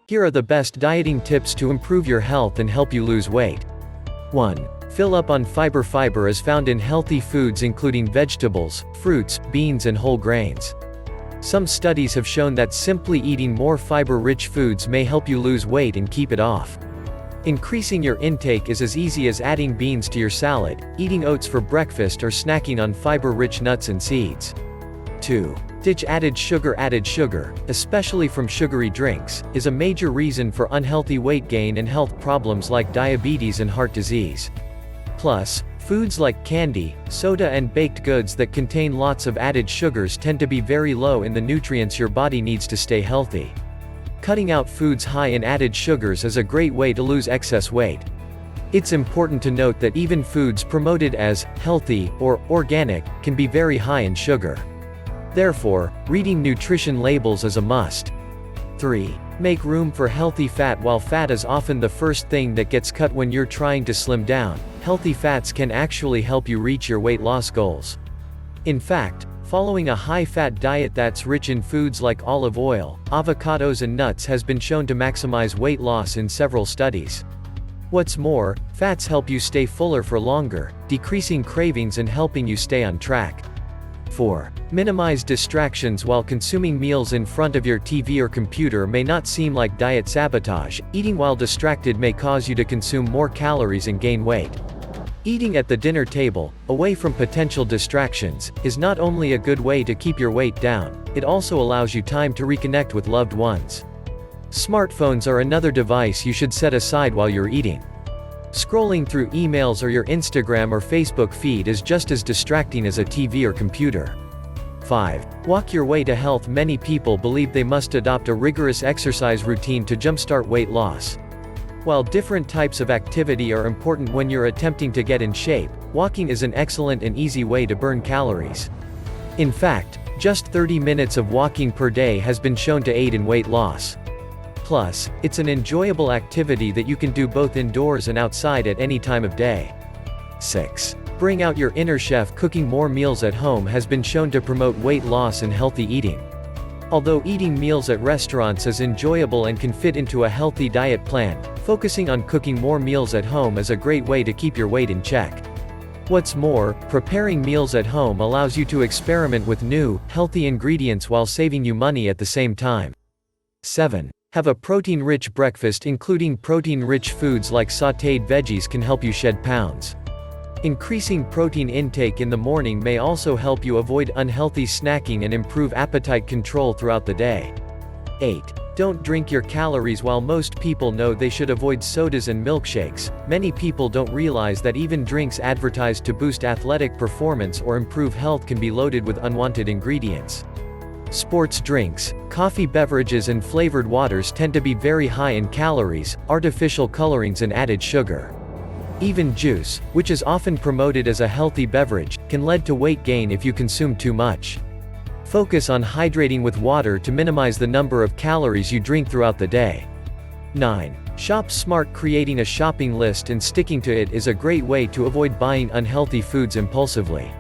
Here are the best dieting tips to improve your health and help you lose weight. 1. Fill up on fiber. Fiber is found in healthy foods including vegetables, fruits, beans and whole grains. Some studies have shown that simply eating more fiber-rich foods may help you lose weight and keep it off. Increasing your intake is as easy as adding beans to your salad, eating oats for breakfast or snacking on fiber-rich nuts and seeds. 2. Ditch added sugar. Added sugar, especially from sugary drinks, is a major reason for unhealthy weight gain and health problems like diabetes and heart disease. Plus, foods like candy, soda and baked goods that contain lots of added sugars tend to be very low in the nutrients your body needs to stay healthy. Cutting out foods high in added sugars is a great way to lose excess weight. It's important to note that even foods promoted as healthy or organic can be very high in sugar. Therefore, reading nutrition labels is a must. 3. Make room for healthy fat. While fat is often the first thing that gets cut when you're trying to slim down, healthy fats can actually help you reach your weight loss goals. In fact, following a high-fat diet that's rich in foods like olive oil, avocados and nuts has been shown to maximize weight loss in several studies. What's more, fats help you stay fuller for longer, decreasing cravings and helping you stay on track. 4. Minimize distractions. While consuming meals in front of your TV or computer may not seem like diet sabotage, eating while distracted may cause you to consume more calories and gain weight. Eating at the dinner table, away from potential distractions, is not only a good way to keep your weight down, it also allows you time to reconnect with loved ones. Smartphones are another device you should set aside while you're eating. Scrolling through emails or your Instagram or Facebook feed is just as distracting as a TV or computer. 5. Walk your way to health. Many people believe they must adopt a rigorous exercise routine to jumpstart weight loss. While different types of activity are important when you're attempting to get in shape, walking is an excellent and easy way to burn calories. In fact, just 30 minutes of walking per day has been shown to aid in weight loss. Plus, it's an enjoyable activity that you can do both indoors and outside at any time of day. 6. Bring out your inner chef. Cooking more meals at home has been shown to promote weight loss and healthy eating. Although eating meals at restaurants is enjoyable and can fit into a healthy diet plan, focusing on cooking more meals at home is a great way to keep your weight in check. What's more, preparing meals at home allows you to experiment with new, healthy ingredients while saving you money at the same time. 7. Have a protein-rich breakfast. Including protein-rich foods like sautéed veggies can help you shed pounds. Increasing protein intake in the morning may also help you avoid unhealthy snacking and improve appetite control throughout the day. 8. Don't drink your calories. While most people know they should avoid sodas and milkshakes, many people don't realize that even drinks advertised to boost athletic performance or improve health can be loaded with unwanted ingredients. Sports drinks, coffee beverages and flavored waters tend to be very high in calories, artificial colorings and added sugar. Even juice, which is often promoted as a healthy beverage, can lead to weight gain if you consume too much. Focus on hydrating with water to minimize the number of calories you drink throughout the day. 9. Shop smart. Creating a shopping list and sticking to it is a great way to avoid buying unhealthy foods impulsively.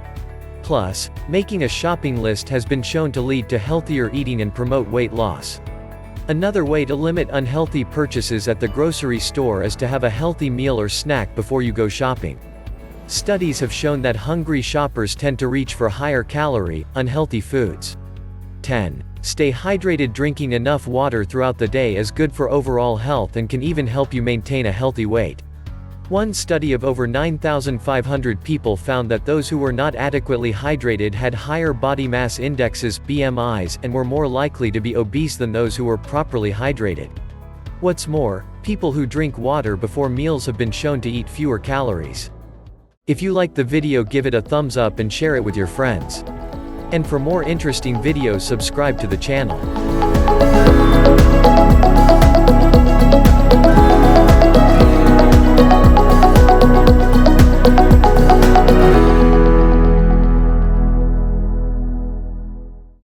Plus, making a shopping list has been shown to lead to healthier eating and promote weight loss. Another way to limit unhealthy purchases at the grocery store is to have a healthy meal or snack before you go shopping. Studies have shown that hungry shoppers tend to reach for higher calorie, unhealthy foods. 10. Stay hydrated. Drinking enough water throughout the day is good for overall health and can even help you maintain a healthy weight. One study of over 9,500 people found that those who were not adequately hydrated had higher body mass indexes (BMIs) and were more likely to be obese than those who were properly hydrated. What's more, people who drink water before meals have been shown to eat fewer calories. If you like the video, give it a thumbs up and share it with your friends. And for more interesting videos, subscribe to the channel.